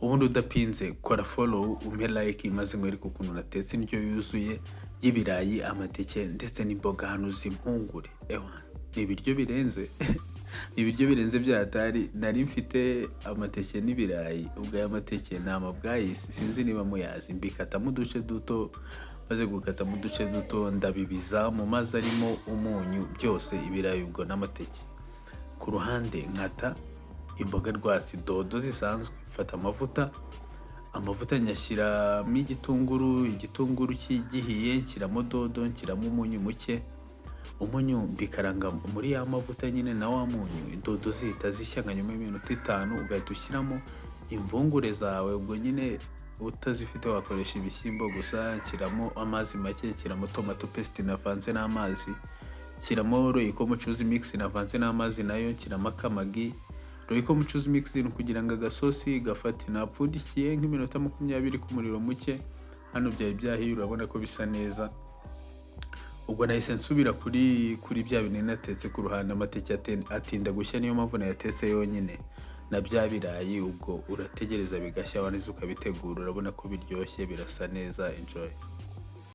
ubundi udapinze kora follow umpe like maze mwereke ukuntu natetse indyo yuzuye y'ibirayi, amateke ndetse n'imboga hano zimpungure. Ni ibiryo birenze ibiryo birenze byatari. Nari mfite amateke n'ibirayi, ubwo aya mateke ni amabwayisi sinzi niba muyazi, mbikatamo uduce duto, maze gukatamo uduce duto ndabibiza mu mazi arimo umunyu byose, ibirayi ubwo n'amateke. Ku ruhande nkata imboga rwatsi dodo zisanzwe, mfata amavuta nyashyiramo igitunguru kigihiye, nshyiramo dodo, nshyiramo umunyu muke, umunyu mbikaranga muri ya mavuta nyine na wa munyu, dodo zihita zishya nka nyuma y'iminota 5 ugahita ushyiramo imvungure zawe. Ubwo nyine utazifite wakoresha ibishyimbo gusa. Nshyiramo amazi make, nshyiramo tomato paste navanze n'amazi, nshyiramo royco mucuzi mix navanze n'amazi nayo, nshyiramo akamagi. Royco mucuzi mix ni kugira ngo agasosi gafate. Napfundikiye nk'iminota 20 ku muriro muke. Hano byari byahiye, urabona ko bisa neza. Ubwo nahise nsubira kuri bya bintu natetse ku ruhande. Amateke atinda gushya, niyo mpamvu nayatetse yonyine na bya birayi. Ubwo urategereza bigashya, waneze ukabitegura. Urabona ko biryoshye, birasa neza. Enjoy.